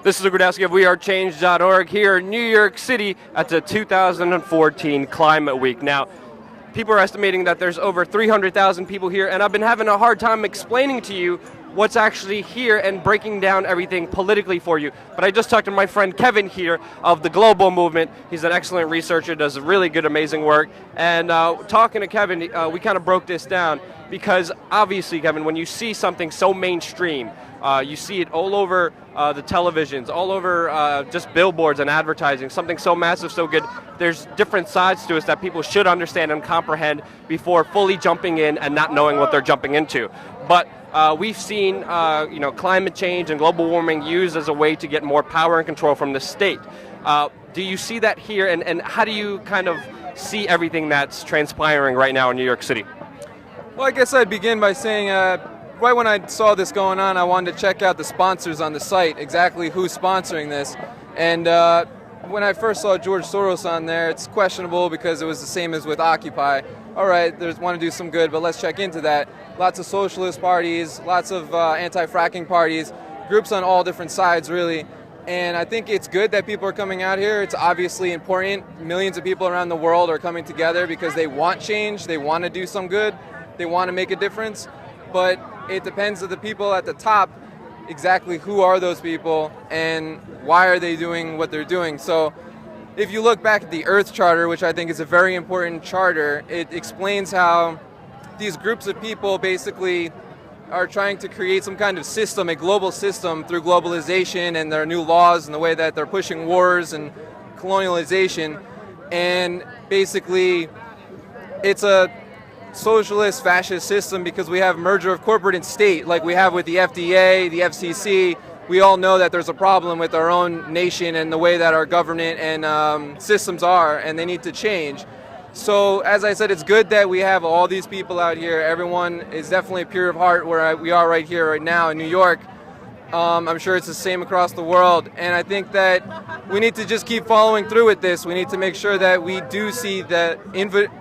This is Grudowski of WeAreChange.org here in New York City at the 2014 Climate Week. Now, people are estimating that there's over 300,000 people here, and I've been having a hard time explaining to you what's actually here and breaking down everything politically for you. But I just talked to my friend Kevin here of the Global Movement. He's an excellent researcher, does really good, amazing work. And talking to Kevin, we kind of broke this down because obviously, Kevin, when you see something so mainstream, you see it all over the televisions, all over just billboards and advertising, something so massive, so good. There's different sides to us that people should understand and comprehend before fully jumping in and not knowing what they're jumping into. But we've seen climate change and global warming used as a way to get more power and control from the state. Do you see that here, and how do you kind of see everything that's transpiring right now in New York City? Well, I guess I'd begin by saying right when I saw this going on, I wanted to check out the sponsors on the site, exactly who's sponsoring this. And when I first saw George Soros on there, it's questionable because it was the same as with Occupy. All right, they want to do some good, but let's check into that. Lots of socialist parties, lots of anti-fracking parties, groups on all different sides, really. And I think it's good that people are coming out here. It's obviously important. Millions of people around the world are coming together because they want change, they want to do some good, they want to make a difference. But it depends on the people at the top, exactly who are those people and why are they doing what they're doing. So if you look back at the Earth Charter, which I think is a very important charter, it explains how these groups of people basically are trying to create some kind of system, a global system through globalization and their new laws and the way that they're pushing wars and colonialization. And basically it's a socialist fascist system because we have merger of corporate and state like we have with the FDA, the FCC. We all know that there's a problem with our own nation and the way that our government and systems are, and they need to change. So as I said, it's good that we have all these people out here. Everyone is definitely pure of heart where we are right here, right now in New York. I'm sure it's the same across the world. And I think that we need to just keep following through with this. We need to make sure that we do see the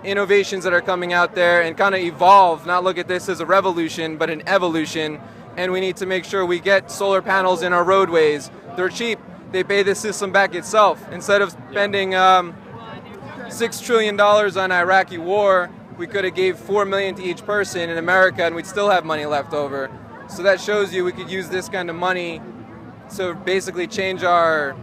innovations that are coming out there and kind of evolve, not look at this as a revolution, but an evolution. And we need to make sure we get solar panels in our roadways. They're cheap. They pay the system back itself. Instead of spending $6 trillion on Iraqi war, we could have gave $4 million to each person in America and we'd still have money left over. So that shows you we could use this kind of money to basically change our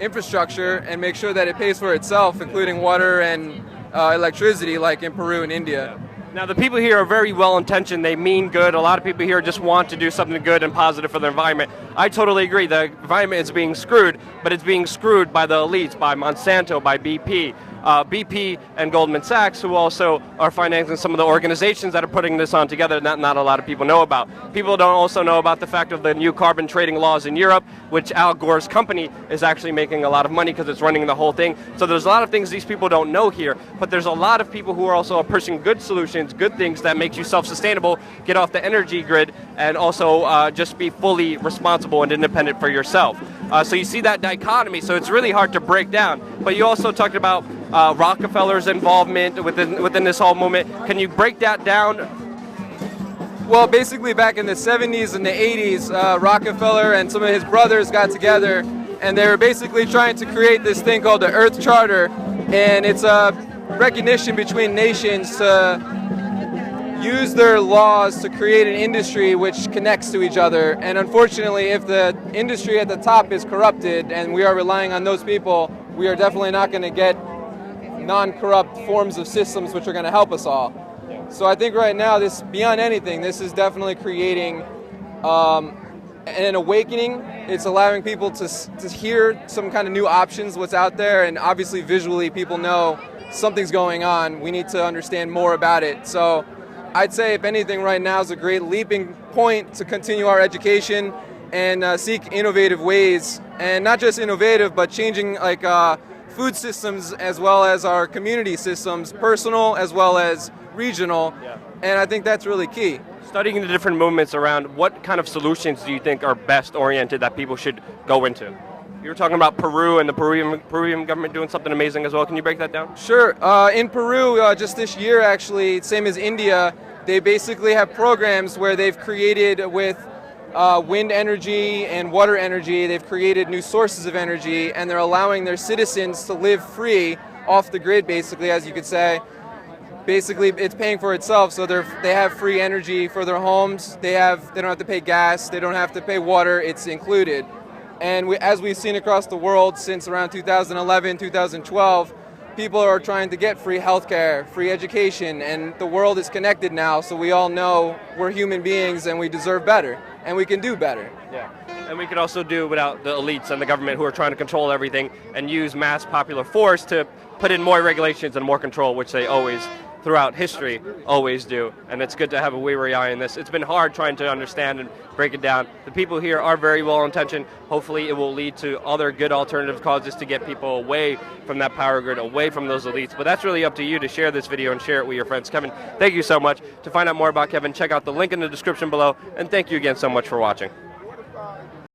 infrastructure and make sure that it pays for itself, including water and electricity like in Peru and India. Now, the people here are very well-intentioned. They mean good. A lot of people here just want to do something good and positive for the environment. I totally agree. The environment is being screwed, but it's being screwed by the elites, by Monsanto, by BP. BP and Goldman Sachs, who also are financing some of the organizations that are putting this on together that not a lot of people know about. People don't also know about the fact of the new carbon trading laws in Europe, which Al Gore's company is actually making a lot of money because it's running the whole thing. So there's a lot of things these people don't know here, but there's a lot of people who are also pushing good solutions, good things that make you self-sustainable, get off the energy grid, and also just be fully responsible and independent for yourself. So you see that dichotomy, so it's really hard to break down. But you also talked about Rockefeller's involvement within this whole movement. Can you break that down? Well, basically back in the 70s and the 80s, Rockefeller and some of his brothers got together and they were basically trying to create this thing called the Earth Charter, and it's a recognition between nations to use their laws to create an industry which connects to each other. And unfortunately, if the industry at the top is corrupted and we are relying on those people, we are definitely not going to get non-corrupt forms of systems which are going to help us all. So I think right now, this, beyond anything, this is definitely creating an awakening. It's allowing people to hear some kind of new options, what's out there, and obviously visually people know something's going on. We need to understand more about it. So I'd say, if anything, right now is a great leaping point to continue our education and seek innovative ways, and not just innovative, but changing food systems as well as our community systems, personal as well as regional. Yeah. And I think that's really key. Studying the different movements around, what kind of solutions do you think are best oriented that people should go into? You were talking about Peru and the Peruvian government doing something amazing as well. Can you break that down? Sure. In Peru, just this year actually, same as India, they basically have programs where they've created with wind energy and water energy. They've created new sources of energy, and they're allowing their citizens to live free off the grid, basically, as you could say. Basically, it's paying for itself, so they have free energy for their homes. They don't have to pay gas. They don't have to pay water. It's included. And as we've seen across the world since around 2011, 2012, people are trying to get free healthcare, free education, and the world is connected now, so we all know we're human beings and we deserve better, and we can do better. Yeah. And we could also do without the elites and the government who are trying to control everything and use mass popular force to put in more regulations and more control, which they always, throughout history, always do. And it's good to have a WeAreChange in this. It's been hard trying to understand and break it down. The people here are very well intentioned. Hopefully it will lead to other good alternative causes to get people away from that power grid, away from those elites. But that's really up to you to share this video and share it with your friends. Kevin, thank you so much. To find out more about Kevin, check out the link in the description below. And thank you again so much for watching.